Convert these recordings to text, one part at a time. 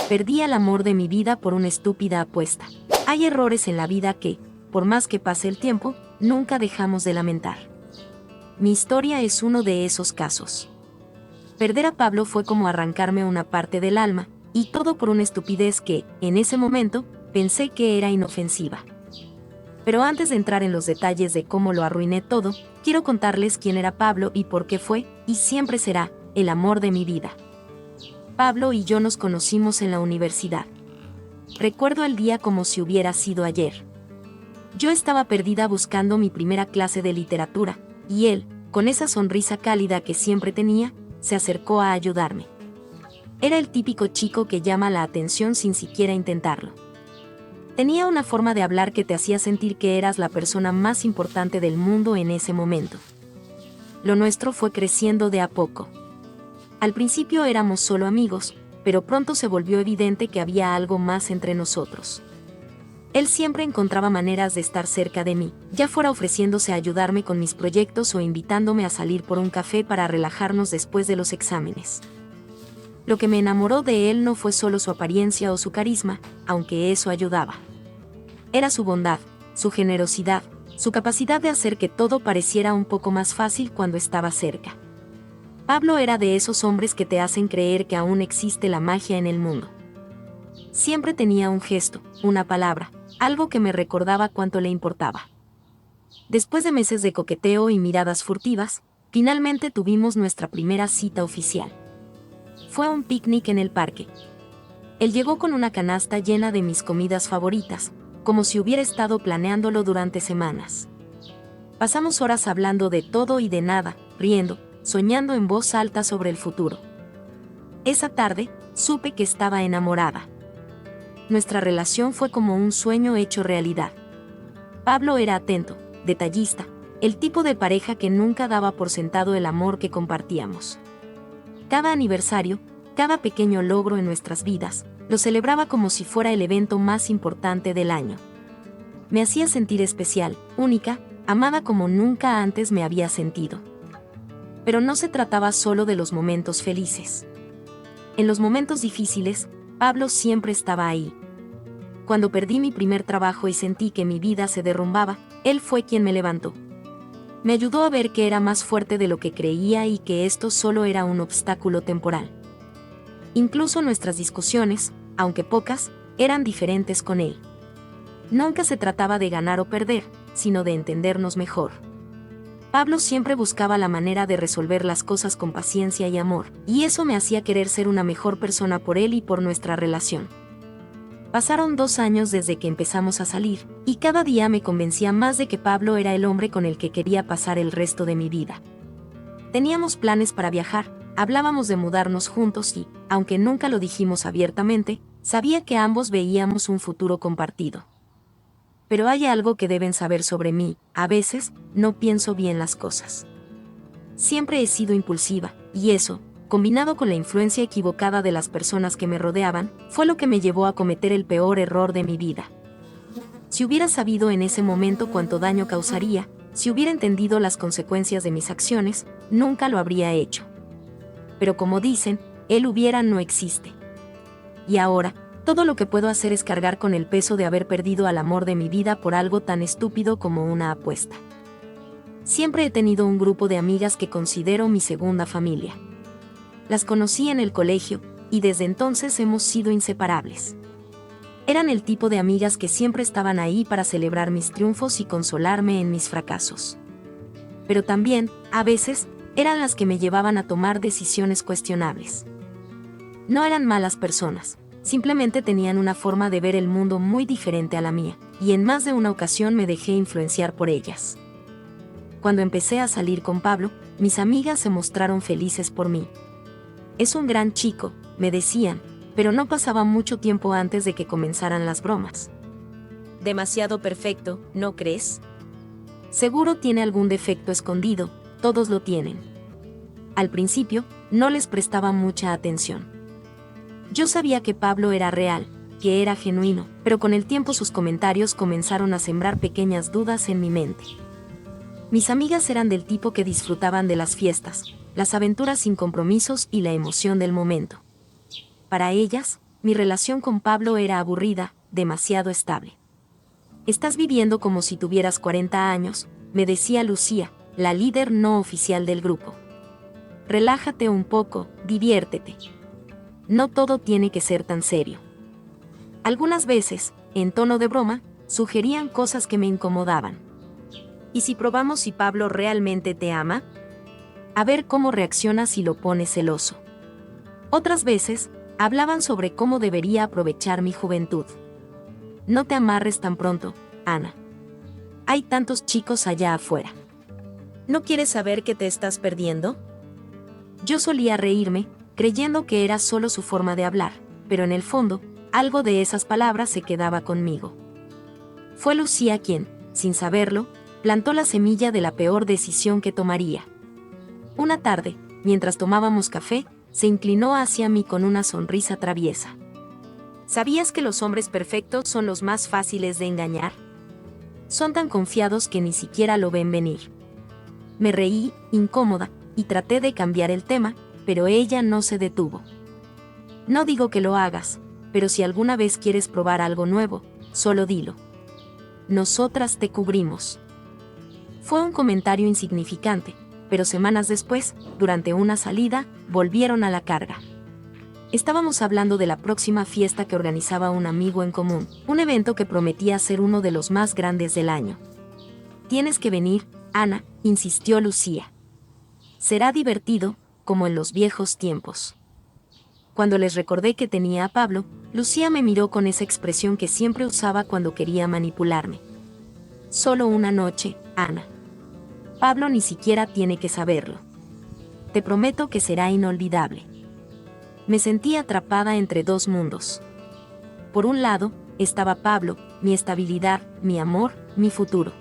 Perdí al amor de mi vida por una estúpida apuesta. Hay errores en la vida que, por más que pase el tiempo, nunca dejamos de lamentar. Mi historia es uno de esos casos. Perder a Pablo fue como arrancarme una parte del alma, y todo por una estupidez que, en ese momento, pensé que era inofensiva. Pero antes de entrar en los detalles de cómo lo arruiné todo, quiero contarles quién era Pablo y por qué fue, y siempre será, el amor de mi vida. Pablo y yo nos conocimos en la universidad. Recuerdo el día como si hubiera sido ayer. Yo estaba perdida buscando mi primera clase de literatura, y él, con esa sonrisa cálida que siempre tenía, se acercó a ayudarme. Era el típico chico que llama la atención sin siquiera intentarlo. Tenía una forma de hablar que te hacía sentir que eras la persona más importante del mundo en ese momento. Lo nuestro fue creciendo de a poco. Al principio éramos solo amigos, pero pronto se volvió evidente que había algo más entre nosotros. Él siempre encontraba maneras de estar cerca de mí, ya fuera ofreciéndose a ayudarme con mis proyectos o invitándome a salir por un café para relajarnos después de los exámenes. Lo que me enamoró de él no fue solo su apariencia o su carisma, aunque eso ayudaba. Era su bondad, su generosidad, su capacidad de hacer que todo pareciera un poco más fácil cuando estaba cerca. Pablo era de esos hombres que te hacen creer que aún existe la magia en el mundo. Siempre tenía un gesto, una palabra, algo que me recordaba cuánto le importaba. Después de meses de coqueteo y miradas furtivas, finalmente tuvimos nuestra primera cita oficial. Fue un picnic en el parque. Él llegó con una canasta llena de mis comidas favoritas, como si hubiera estado planeándolo durante semanas. Pasamos horas hablando de todo y de nada, riendo, soñando en voz alta sobre el futuro. Esa tarde, supe que estaba enamorada. Nuestra relación fue como un sueño hecho realidad. Pablo era atento, detallista, el tipo de pareja que nunca daba por sentado el amor que compartíamos. Cada aniversario, cada pequeño logro en nuestras vidas, lo celebraba como si fuera el evento más importante del año. Me hacía sentir especial, única, amada como nunca antes me había sentido. Pero no se trataba solo de los momentos felices. En los momentos difíciles, Pablo siempre estaba ahí. Cuando perdí mi primer trabajo y sentí que mi vida se derrumbaba, él fue quien me levantó. Me ayudó a ver que era más fuerte de lo que creía y que esto solo era un obstáculo temporal. Incluso nuestras discusiones, aunque pocas, eran diferentes con él. Nunca se trataba de ganar o perder, sino de entendernos mejor. Pablo siempre buscaba la manera de resolver las cosas con paciencia y amor, y eso me hacía querer ser una mejor persona por él y por nuestra relación. Pasaron 2 años desde que empezamos a salir, y cada día me convencía más de que Pablo era el hombre con el que quería pasar el resto de mi vida. Teníamos planes para viajar, hablábamos de mudarnos juntos y, aunque nunca lo dijimos abiertamente, sabía que ambos veíamos un futuro compartido. Pero hay algo que deben saber sobre mí: a veces, no pienso bien las cosas. Siempre he sido impulsiva, y eso, combinado con la influencia equivocada de las personas que me rodeaban, fue lo que me llevó a cometer el peor error de mi vida. Si hubiera sabido en ese momento cuánto daño causaría, si hubiera entendido las consecuencias de mis acciones, nunca lo habría hecho. Pero como dicen, el hubiera no existe. Y ahora, todo lo que puedo hacer es cargar con el peso de haber perdido al amor de mi vida por algo tan estúpido como una apuesta. Siempre he tenido un grupo de amigas que considero mi segunda familia. Las conocí en el colegio, y desde entonces hemos sido inseparables. Eran el tipo de amigas que siempre estaban ahí para celebrar mis triunfos y consolarme en mis fracasos. Pero también, a veces, eran las que me llevaban a tomar decisiones cuestionables. No eran malas personas, simplemente tenían una forma de ver el mundo muy diferente a la mía, y en más de una ocasión me dejé influenciar por ellas. Cuando empecé a salir con Pablo, mis amigas se mostraron felices por mí. Es un gran chico, me decían, pero no pasaba mucho tiempo antes de que comenzaran las bromas. Demasiado perfecto, ¿no crees? Seguro tiene algún defecto escondido, todos lo tienen. Al principio, no les prestaba mucha atención. Yo sabía que Pablo era real, que era genuino, pero con el tiempo sus comentarios comenzaron a sembrar pequeñas dudas en mi mente. Mis amigas eran del tipo que disfrutaban de las fiestas, las aventuras sin compromisos y la emoción del momento. Para ellas, Mi relación con Pablo era aburrida, demasiado estable. Estás viviendo como si tuvieras 40 años, me decía Lucía, la líder no oficial del grupo. Relájate un poco, diviértete. No todo tiene que ser tan serio. Algunas veces, en tono de broma, sugerían cosas que me incomodaban. ¿Y si probamos si Pablo realmente te ama? A ver cómo reaccionas si lo pones celoso. Otras veces, hablaban sobre cómo debería aprovechar mi juventud. No te amarres tan pronto, Ana. Hay tantos chicos allá afuera. ¿No quieres saber que te estás perdiendo? Yo solía reírme, creyendo que era solo su forma de hablar, pero en el fondo, algo de esas palabras se quedaba conmigo. Fue Lucía quien, sin saberlo, plantó la semilla de la peor decisión que tomaría. Una tarde, mientras tomábamos café, se inclinó hacia mí con una sonrisa traviesa. ¿Sabías que los hombres perfectos son los más fáciles de engañar? Son tan confiados que ni siquiera lo ven venir. Me reí, incómoda, y traté de cambiar el tema, pero ella no se detuvo. No digo que lo hagas, pero si alguna vez quieres probar algo nuevo, solo dilo. Nosotras te cubrimos. Fue un comentario insignificante, pero semanas después, durante una salida, volvieron a la carga. Estábamos hablando de la próxima fiesta que organizaba un amigo en común, un evento que prometía ser uno de los más grandes del año. Tienes que venir, Ana, insistió Lucía. Será divertido, como en los viejos tiempos. Cuando les recordé que tenía a Pablo, Lucía me miró con esa expresión que siempre usaba cuando quería manipularme. Solo una noche, Ana. Pablo ni siquiera tiene que saberlo. Te prometo que será inolvidable. Me sentí atrapada entre dos mundos. Por un lado, estaba Pablo, mi estabilidad, mi amor, mi futuro.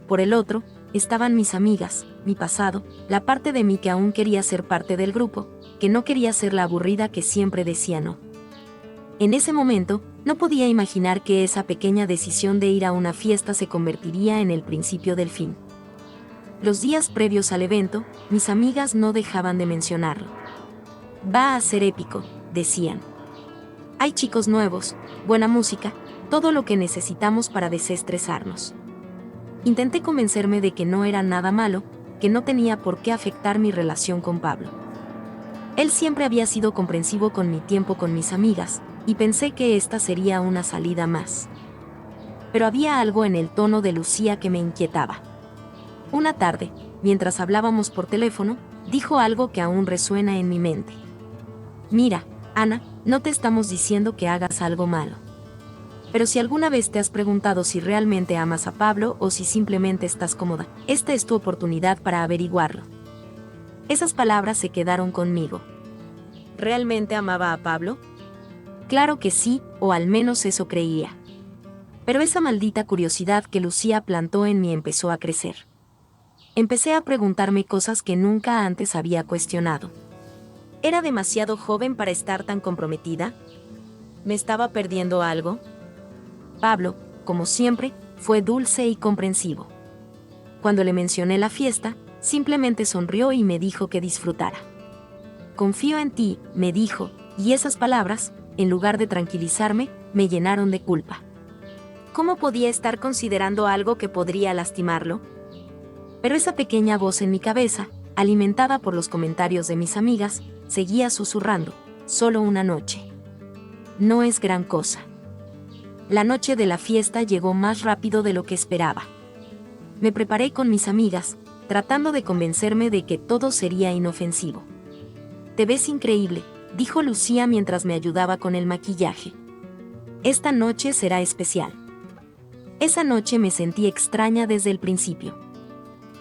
Por el otro, estaban mis amigas, mi pasado, la parte de mí que aún quería ser parte del grupo, que no quería ser la aburrida que siempre decía no. En ese momento, no podía imaginar que esa pequeña decisión de ir a una fiesta se convertiría en el principio del fin. Los días previos al evento, mis amigas no dejaban de mencionarlo. Va a ser épico, decían. Hay chicos nuevos, buena música, todo lo que necesitamos para desestresarnos. Intenté convencerme de que no era nada malo, que no tenía por qué afectar mi relación con Pablo. Él siempre había sido comprensivo con mi tiempo con mis amigas, y pensé que esta sería una salida más. Pero había algo en el tono de Lucía que me inquietaba. Una tarde, mientras hablábamos por teléfono, dijo algo que aún resuena en mi mente. Mira, Ana, no te estamos diciendo que hagas algo malo. Pero si alguna vez te has preguntado si realmente amas a Pablo o si simplemente estás cómoda, esta es tu oportunidad para averiguarlo. Esas palabras se quedaron conmigo. ¿Realmente amaba a Pablo? Claro que sí, o al menos eso creía. Pero esa maldita curiosidad que Lucía plantó en mí empezó a crecer. Empecé a preguntarme cosas que nunca antes había cuestionado. ¿Era demasiado joven para estar tan comprometida? ¿Me estaba perdiendo algo? Pablo, como siempre, fue dulce y comprensivo. Cuando le mencioné la fiesta, simplemente sonrió y me dijo que disfrutara. Confío en ti, me dijo, y esas palabras, en lugar de tranquilizarme, me llenaron de culpa. ¿Cómo podía estar considerando algo que podría lastimarlo? Pero esa pequeña voz en mi cabeza, alimentada por los comentarios de mis amigas, seguía susurrando, solo una noche. No es gran cosa. La noche de la fiesta llegó más rápido de lo que esperaba. Me preparé con mis amigas, tratando de convencerme de que todo sería inofensivo. Te ves increíble, dijo Lucía mientras me ayudaba con el maquillaje. Esta noche será especial. Esa noche me sentí extraña desde el principio.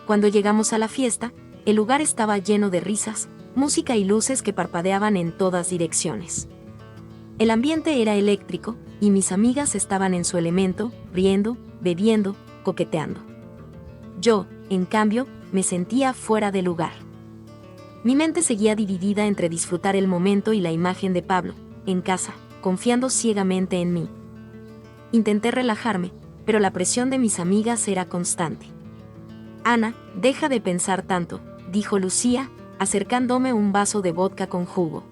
Cuando llegamos a la fiesta, el lugar estaba lleno de risas, música y luces que parpadeaban en todas direcciones. El ambiente era eléctrico, y mis amigas estaban en su elemento, riendo, bebiendo, coqueteando. Yo, en cambio, me sentía fuera de lugar. Mi mente seguía dividida entre disfrutar el momento y la imagen de Pablo, en casa, confiando ciegamente en mí. Intenté relajarme, pero la presión de mis amigas era constante. Ana, deja de pensar tanto, dijo Lucía, acercándome un vaso de vodka con jugo.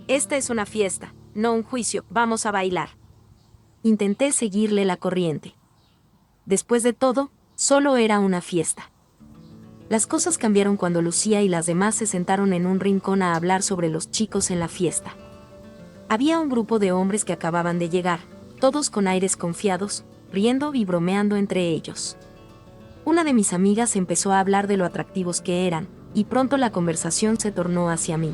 Esta es una fiesta, no un juicio, vamos a bailar. Intenté seguirle la corriente. Después de todo, solo era una fiesta. Las cosas cambiaron cuando Lucía y las demás se sentaron en un rincón a hablar sobre los chicos en la fiesta. Había un grupo de hombres que acababan de llegar, todos con aires confiados, riendo y bromeando entre ellos. Una de mis amigas empezó a hablar de lo atractivos que eran, y pronto la conversación se tornó hacia mí.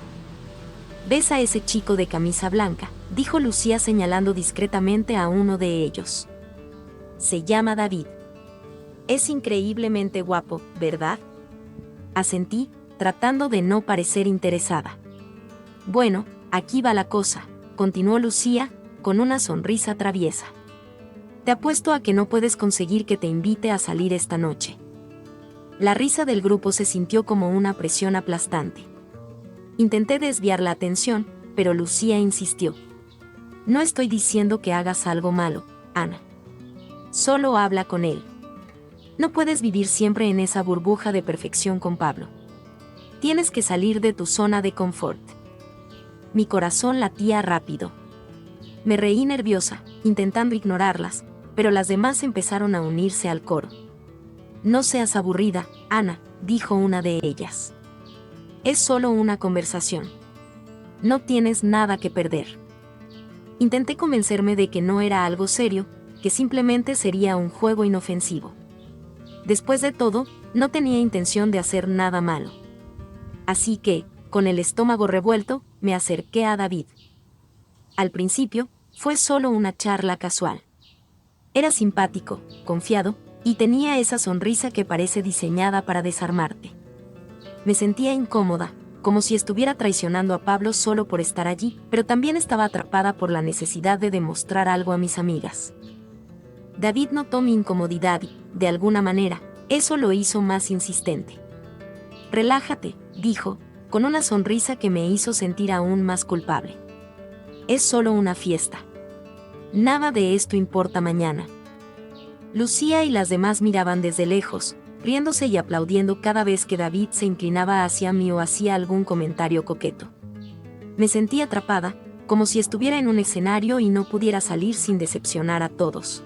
«¿Ves a ese chico de camisa blanca?», dijo Lucía señalando discretamente a uno de ellos. «Se llama David. Es increíblemente guapo, ¿verdad?», asentí, tratando de no parecer interesada. «Bueno, aquí va la cosa», continuó Lucía, con una sonrisa traviesa. «Te apuesto a que no puedes conseguir que te invite a salir esta noche». La risa del grupo se sintió como una presión aplastante. Intenté desviar la atención, pero Lucía insistió. «No estoy diciendo que hagas algo malo, Ana. Solo habla con él. No puedes vivir siempre en esa burbuja de perfección con Pablo. Tienes que salir de tu zona de confort». Mi corazón latía rápido. Me reí nerviosa, intentando ignorarlas, pero las demás empezaron a unirse al coro. «No seas aburrida, Ana», dijo una de ellas. «Es solo una conversación. No tienes nada que perder». Intenté convencerme de que no era algo serio, que simplemente sería un juego inofensivo. Después de todo, no tenía intención de hacer nada malo. Así que, con el estómago revuelto, me acerqué a David. Al principio, fue solo una charla casual. Era simpático, confiado, y tenía esa sonrisa que parece diseñada para desarmarte. Me sentía incómoda, como si estuviera traicionando a Pablo solo por estar allí, pero también estaba atrapada por la necesidad de demostrar algo a mis amigas. David notó mi incomodidad y, de alguna manera, eso lo hizo más insistente. «Relájate», dijo, con una sonrisa que me hizo sentir aún más culpable. «Es solo una fiesta. Nada de esto importa mañana». Lucía y las demás miraban desde lejos, riéndose y aplaudiendo cada vez que David se inclinaba hacia mí o hacía algún comentario coqueto. Me sentí atrapada, como si estuviera en un escenario y no pudiera salir sin decepcionar a todos.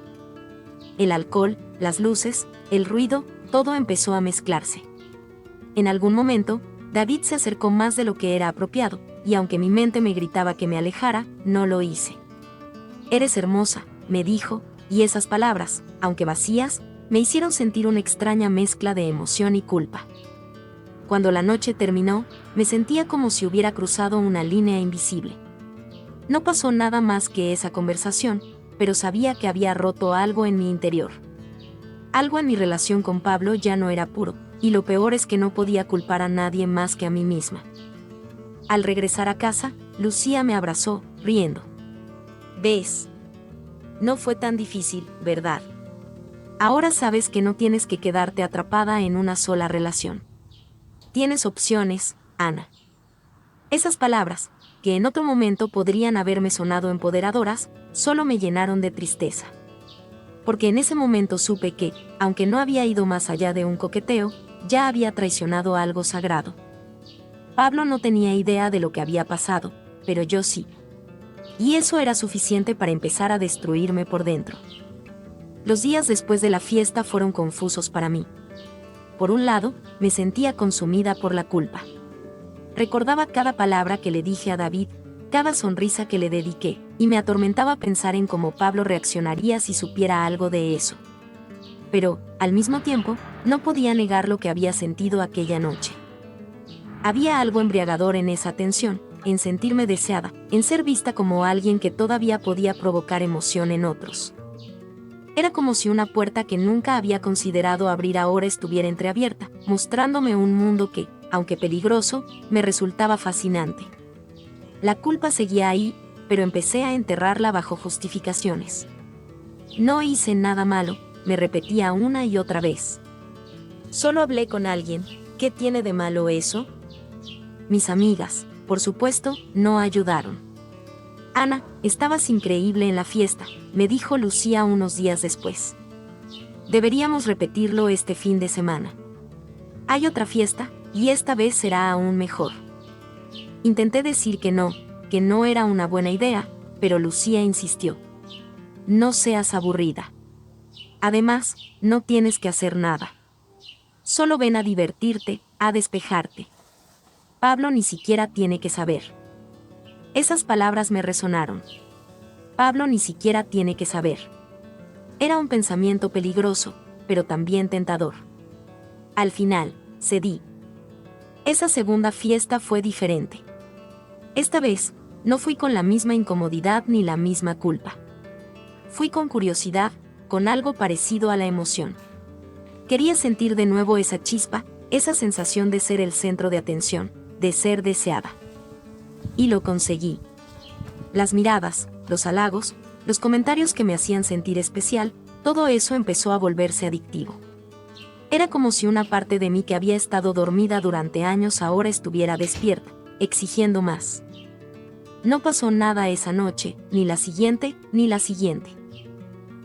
El alcohol, las luces, el ruido, todo empezó a mezclarse. En algún momento, David se acercó más de lo que era apropiado, y aunque mi mente me gritaba que me alejara, no lo hice. «Eres hermosa», me dijo, y esas palabras, aunque vacías, me hicieron sentir una extraña mezcla de emoción y culpa. Cuando la noche terminó, me sentía como si hubiera cruzado una línea invisible. No pasó nada más que esa conversación, pero sabía que había roto algo en mi interior. Algo en mi relación con Pablo ya no era puro, y lo peor es que no podía culpar a nadie más que a mí misma. Al regresar a casa, Lucía me abrazó, riendo. «¿Ves? No fue tan difícil, ¿verdad? Ahora sabes que no tienes que quedarte atrapada en una sola relación. Tienes opciones, Ana». Esas palabras, que en otro momento podrían haberme sonado empoderadoras, solo me llenaron de tristeza. Porque en ese momento supe que, aunque no había ido más allá de un coqueteo, ya había traicionado algo sagrado. Pablo no tenía idea de lo que había pasado, pero yo sí. Y eso era suficiente para empezar a destruirme por dentro. Los días después de la fiesta fueron confusos para mí. Por un lado, me sentía consumida por la culpa. Recordaba cada palabra que le dije a David, cada sonrisa que le dediqué, y me atormentaba pensar en cómo Pablo reaccionaría si supiera algo de eso. Pero, al mismo tiempo, no podía negar lo que había sentido aquella noche. Había algo embriagador en esa tensión, en sentirme deseada, en ser vista como alguien que todavía podía provocar emoción en otros. Era como si una puerta que nunca había considerado abrir ahora estuviera entreabierta, mostrándome un mundo que, aunque peligroso, me resultaba fascinante. La culpa seguía ahí, pero empecé a enterrarla bajo justificaciones. «No hice nada malo», me repetía una y otra vez. «Solo hablé con alguien, ¿qué tiene de malo eso?». Mis amigas, por supuesto, no ayudaron. «Ana, estabas increíble en la fiesta», me dijo Lucía unos días después. «Deberíamos repetirlo este fin de semana. Hay otra fiesta, y esta vez será aún mejor». Intenté decir que no era una buena idea, pero Lucía insistió. No seas aburrida. Además, no tienes que hacer nada. Solo ven a divertirte, a despejarte. Pablo ni siquiera tiene que saber. Esas palabras me resonaron. Pablo ni siquiera tiene que saber. Era un pensamiento peligroso, pero también tentador. Al final, cedí. Esa segunda fiesta fue diferente. Esta vez, no fui con la misma incomodidad ni la misma culpa. Fui con curiosidad, con algo parecido a la emoción. Quería sentir de nuevo esa chispa, esa sensación de ser el centro de atención, de ser deseada. Y lo conseguí. Las miradas, los halagos, los comentarios que me hacían sentir especial, todo eso empezó a volverse adictivo. Era como si una parte de mí que había estado dormida durante años ahora estuviera despierta, exigiendo más. No pasó nada esa noche, ni la siguiente, ni la siguiente.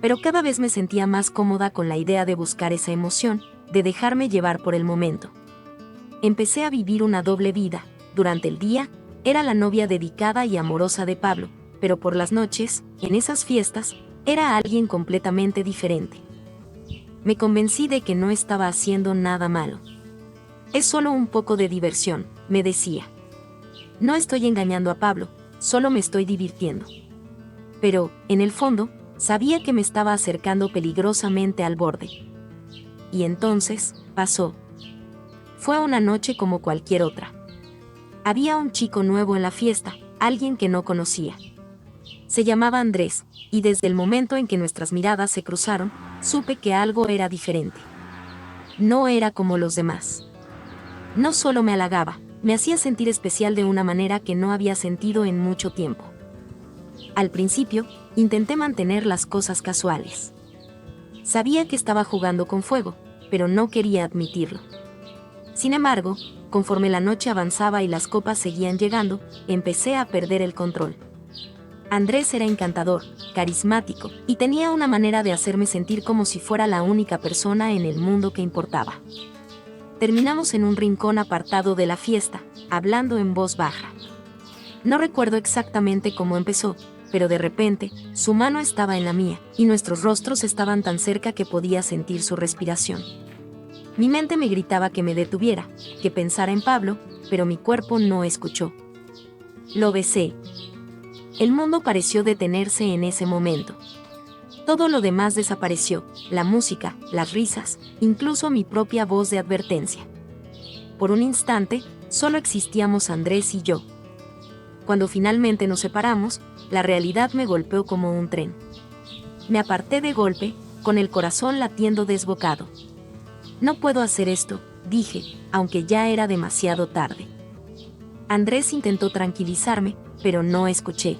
Pero cada vez me sentía más cómoda con la idea de buscar esa emoción, de dejarme llevar por el momento. Empecé a vivir una doble vida. Durante el día, era la novia dedicada y amorosa de Pablo, pero por las noches, en esas fiestas, era alguien completamente diferente. Me convencí de que no estaba haciendo nada malo. Es solo un poco de diversión, me decía. No estoy engañando a Pablo, solo me estoy divirtiendo. Pero, en el fondo, sabía que me estaba acercando peligrosamente al borde. Y entonces, pasó. Fue una noche como cualquier otra. Había un chico nuevo en la fiesta, alguien que no conocía. Se llamaba Andrés, y desde el momento en que nuestras miradas se cruzaron, supe que algo era diferente. No era como los demás. No solo me halagaba, me hacía sentir especial de una manera que no había sentido en mucho tiempo. Al principio, intenté mantener las cosas casuales. Sabía que estaba jugando con fuego, pero no quería admitirlo. Sin embargo, conforme la noche avanzaba y las copas seguían llegando, empecé a perder el control. Andrés era encantador, carismático, y tenía una manera de hacerme sentir como si fuera la única persona en el mundo que importaba. Terminamos en un rincón apartado de la fiesta, hablando en voz baja. No recuerdo exactamente cómo empezó, pero de repente, su mano estaba en la mía, y nuestros rostros estaban tan cerca que podía sentir su respiración. Mi mente me gritaba que me detuviera, que pensara en Pablo, pero mi cuerpo no escuchó. Lo besé. El mundo pareció detenerse en ese momento. Todo lo demás desapareció, la música, las risas, incluso mi propia voz de advertencia. Por un instante, solo existíamos Andrés y yo. Cuando finalmente nos separamos, la realidad me golpeó como un tren. Me aparté de golpe, con el corazón latiendo desbocado. No puedo hacer esto, dije, aunque ya era demasiado tarde. Andrés intentó tranquilizarme, pero no escuché.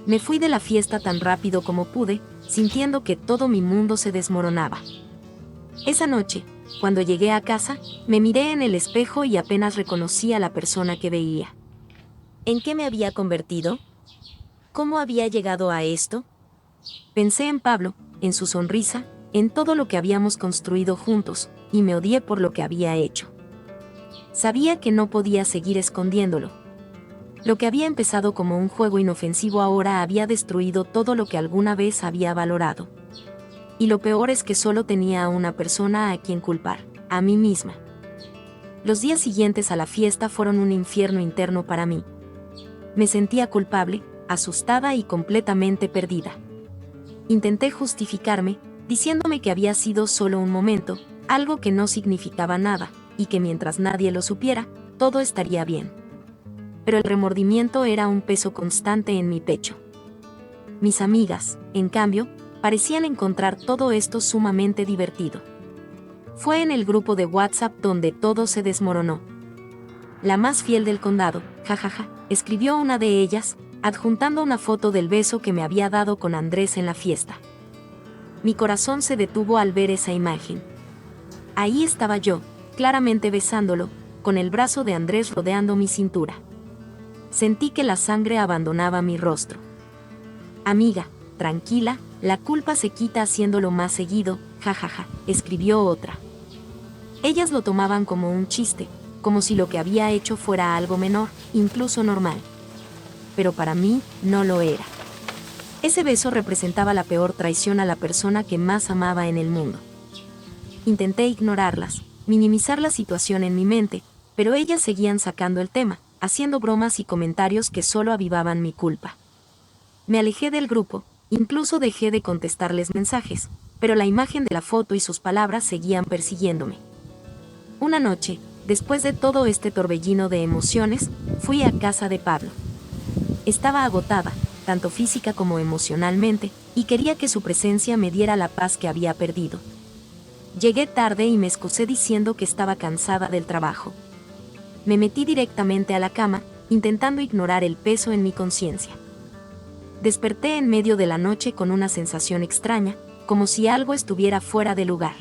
Me fui de la fiesta tan rápido como pude, sintiendo que todo mi mundo se desmoronaba. Esa noche, cuando llegué a casa, me miré en el espejo y apenas reconocí a la persona que veía. ¿En qué me había convertido? ¿Cómo había llegado a esto? Pensé en Pablo, en su sonrisa, en todo lo que habíamos construido juntos, y me odié por lo que había hecho. Sabía que no podía seguir escondiéndolo. Lo que había empezado como un juego inofensivo ahora había destruido todo lo que alguna vez había valorado. Y lo peor es que solo tenía a una persona a quien culpar, a mí misma. Los días siguientes a la fiesta fueron un infierno interno para mí. Me sentía culpable, asustada y completamente perdida. Intenté justificarme, diciéndome que había sido solo un momento, algo que no significaba nada, y que mientras nadie lo supiera, todo estaría bien. Pero el remordimiento era un peso constante en mi pecho. Mis amigas, en cambio, parecían encontrar todo esto sumamente divertido. Fue en el grupo de WhatsApp donde todo se desmoronó. La más fiel del condado, jajaja, escribió una de ellas, adjuntando una foto del beso que me había dado con Andrés en la fiesta. Mi corazón se detuvo al ver esa imagen. Ahí estaba yo, claramente besándolo, con el brazo de Andrés rodeando mi cintura. Sentí que la sangre abandonaba mi rostro. Amiga, tranquila, la culpa se quita haciéndolo más seguido, jajaja, escribió otra. Ellas lo tomaban como un chiste, como si lo que había hecho fuera algo menor, incluso normal. Pero para mí, no lo era. Ese beso representaba la peor traición a la persona que más amaba en el mundo. Intenté ignorarlas, minimizar la situación en mi mente, pero ellas seguían sacando el tema, haciendo bromas y comentarios que solo avivaban mi culpa. Me alejé del grupo, incluso dejé de contestarles mensajes, pero la imagen de la foto y sus palabras seguían persiguiéndome. Una noche, después de todo este torbellino de emociones, fui a casa de Pablo. Estaba agotada, tanto física como emocionalmente, y quería que su presencia me diera la paz que había perdido. Llegué tarde y me excusé diciendo que estaba cansada del trabajo. Me metí directamente a la cama, intentando ignorar el peso en mi conciencia. Desperté en medio de la noche con una sensación extraña, como si algo estuviera fuera de lugar.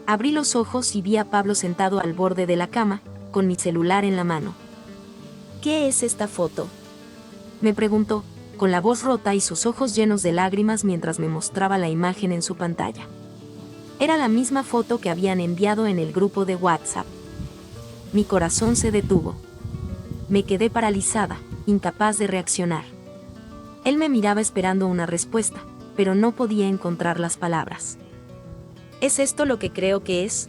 Abrí los ojos y vi a Pablo sentado al borde de la cama, con mi celular en la mano. ¿Qué es esta foto?, me preguntó, con la voz rota y sus ojos llenos de lágrimas mientras me mostraba la imagen en su pantalla. Era la misma foto que habían enviado en el grupo de WhatsApp. Mi corazón se detuvo. Me quedé paralizada, incapaz de reaccionar. Él me miraba esperando una respuesta, pero no podía encontrar las palabras. ¿Es esto lo que creo que es?,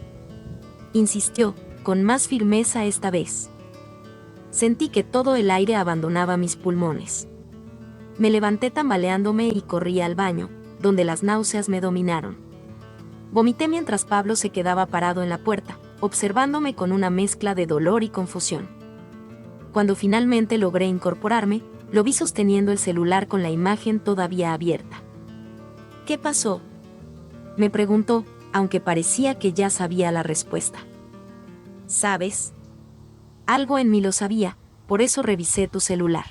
insistió, con más firmeza esta vez. Sentí que todo el aire abandonaba mis pulmones. Me levanté tambaleándome y corrí al baño, donde las náuseas me dominaron. Vomité mientras Pablo se quedaba parado en la puerta, observándome con una mezcla de dolor y confusión. Cuando finalmente logré incorporarme, lo vi sosteniendo el celular con la imagen todavía abierta. ¿Qué pasó?, me preguntó, aunque parecía que ya sabía la respuesta. ¿Sabes? Algo en mí lo sabía, por eso revisé tu celular.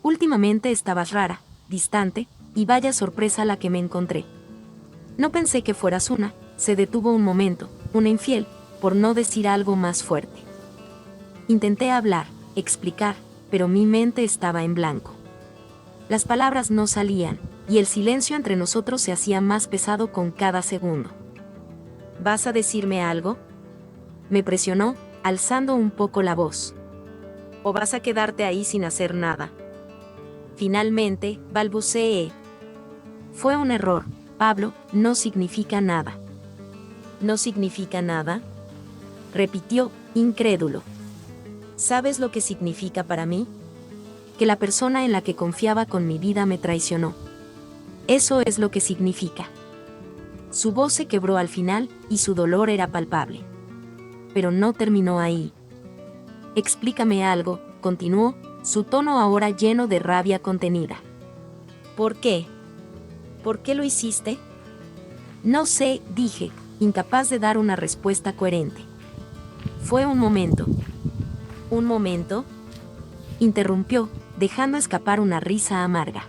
Últimamente estabas rara, distante, y vaya sorpresa la que me encontré. No pensé que fueras se detuvo un momento, una infiel, por no decir algo más fuerte. Intenté hablar, explicar, pero mi mente estaba en blanco. Las palabras no salían, y el silencio entre nosotros se hacía más pesado con cada segundo. ¿Vas a decirme algo?, me presionó, alzando un poco la voz. ¿O vas a quedarte ahí sin hacer nada? Finalmente, balbuceé. Fue un error, Pablo, no significa nada. ¿No significa nada?, repitió, incrédulo. ¿Sabes lo que significa para mí? Que la persona en la que confiaba con mi vida me traicionó. Eso es lo que significa. Su voz se quebró al final, y su dolor era palpable. Pero no terminó ahí. Explícame algo, continuó, su tono ahora lleno de rabia contenida. ¿Por qué? ¿Por qué lo hiciste? No sé, dije, incapaz de dar una respuesta coherente. Fue un momento. ¿Un momento?, interrumpió, dejando escapar una risa amarga.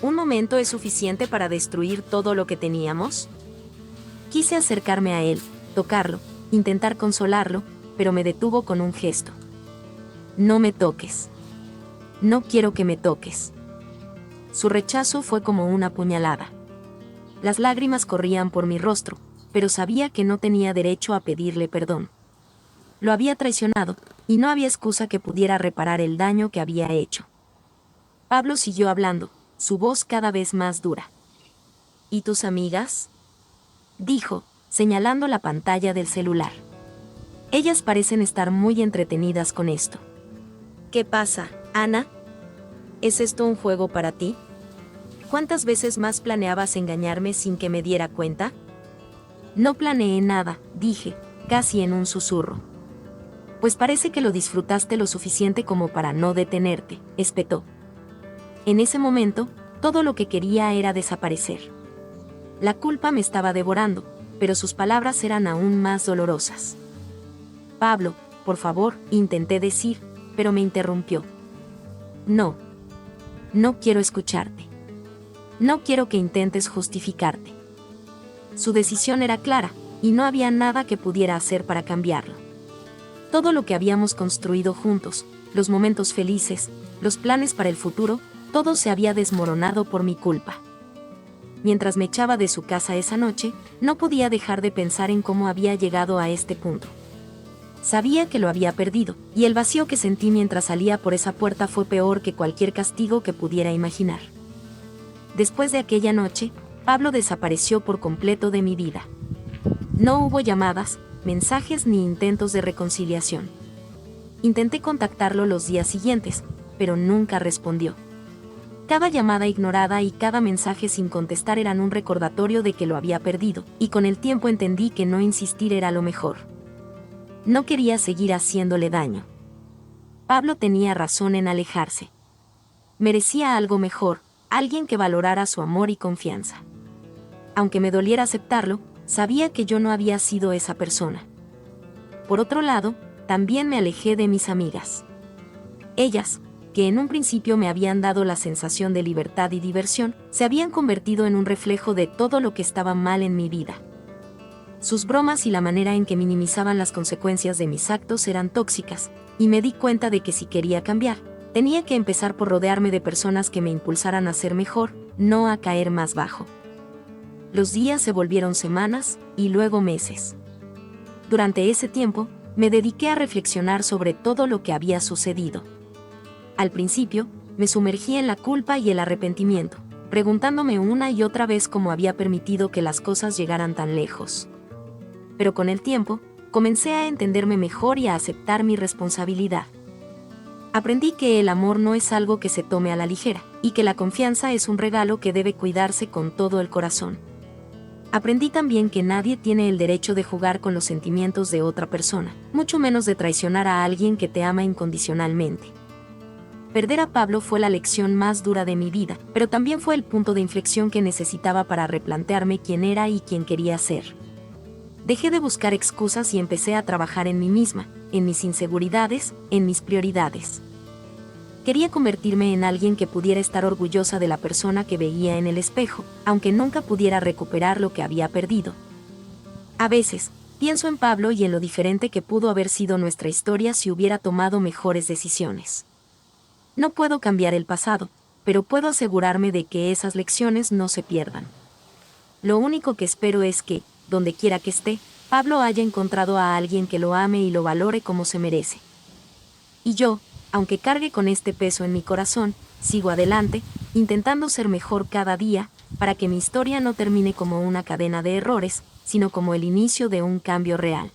¿Un momento es suficiente para destruir todo lo que teníamos? Quise acercarme a él, tocarlo, intentar consolarlo, pero me detuvo con un gesto. No me toques. No quiero que me toques. Su rechazo fue como una puñalada. Las lágrimas corrían por mi rostro, pero sabía que no tenía derecho a pedirle perdón. Lo había traicionado, y no había excusa que pudiera reparar el daño que había hecho. Pablo siguió hablando, su voz cada vez más dura. ¿Y tus amigas?, dijo, señalando la pantalla del celular. Ellas parecen estar muy entretenidas con esto. ¿Qué pasa, Ana? ¿Es esto un juego para ti? ¿Cuántas veces más planeabas engañarme sin que me diera cuenta? No planeé nada, dije, casi en un susurro. Pues parece que lo disfrutaste lo suficiente como para no detenerte, espetó. En ese momento, todo lo que quería era desaparecer. La culpa me estaba devorando, pero sus palabras eran aún más dolorosas. Pablo, por favor, intenté decir, pero me interrumpió. No. No quiero escucharte. No quiero que intentes justificarte. Su decisión era clara, y no había nada que pudiera hacer para cambiarlo. Todo lo que habíamos construido juntos, los momentos felices, los planes para el futuro, todo se había desmoronado por mi culpa. Mientras me echaba de su casa esa noche, no podía dejar de pensar en cómo había llegado a este punto. Sabía que lo había perdido, y el vacío que sentí mientras salía por esa puerta fue peor que cualquier castigo que pudiera imaginar. Después de aquella noche, Pablo desapareció por completo de mi vida. No hubo llamadas, mensajes ni intentos de reconciliación. Intenté contactarlo los días siguientes, pero nunca respondió. Cada llamada ignorada y cada mensaje sin contestar eran un recordatorio de que lo había perdido, y con el tiempo entendí que no insistir era lo mejor. No quería seguir haciéndole daño. Pablo tenía razón en alejarse. Merecía algo mejor, alguien que valorara su amor y confianza. Aunque me doliera aceptarlo, sabía que yo no había sido esa persona. Por otro lado, también me alejé de mis amigas. Ellas, que en un principio me habían dado la sensación de libertad y diversión, se habían convertido en un reflejo de todo lo que estaba mal en mi vida. Sus bromas y la manera en que minimizaban las consecuencias de mis actos eran tóxicas, y me di cuenta de que si quería cambiar, tenía que empezar por rodearme de personas que me impulsaran a ser mejor, no a caer más bajo. Los días se volvieron semanas, y luego meses. Durante ese tiempo, me dediqué a reflexionar sobre todo lo que había sucedido. Al principio, me sumergí en la culpa y el arrepentimiento, preguntándome una y otra vez cómo había permitido que las cosas llegaran tan lejos. Pero con el tiempo, comencé a entenderme mejor y a aceptar mi responsabilidad. Aprendí que el amor no es algo que se tome a la ligera, y que la confianza es un regalo que debe cuidarse con todo el corazón. Aprendí también que nadie tiene el derecho de jugar con los sentimientos de otra persona, mucho menos de traicionar a alguien que te ama incondicionalmente. Perder a Pablo fue la lección más dura de mi vida, pero también fue el punto de inflexión que necesitaba para replantearme quién era y quién quería ser. Dejé de buscar excusas y empecé a trabajar en mí misma, en mis inseguridades, en mis prioridades. Quería convertirme en alguien que pudiera estar orgullosa de la persona que veía en el espejo, aunque nunca pudiera recuperar lo que había perdido. A veces, pienso en Pablo y en lo diferente que pudo haber sido nuestra historia si hubiera tomado mejores decisiones. No puedo cambiar el pasado, pero puedo asegurarme de que esas lecciones no se pierdan. Lo único que espero es que, donde quiera que esté, Pablo haya encontrado a alguien que lo ame y lo valore como se merece. Y yo, aunque cargue con este peso en mi corazón, sigo adelante, intentando ser mejor cada día, para que mi historia no termine como una cadena de errores, sino como el inicio de un cambio real.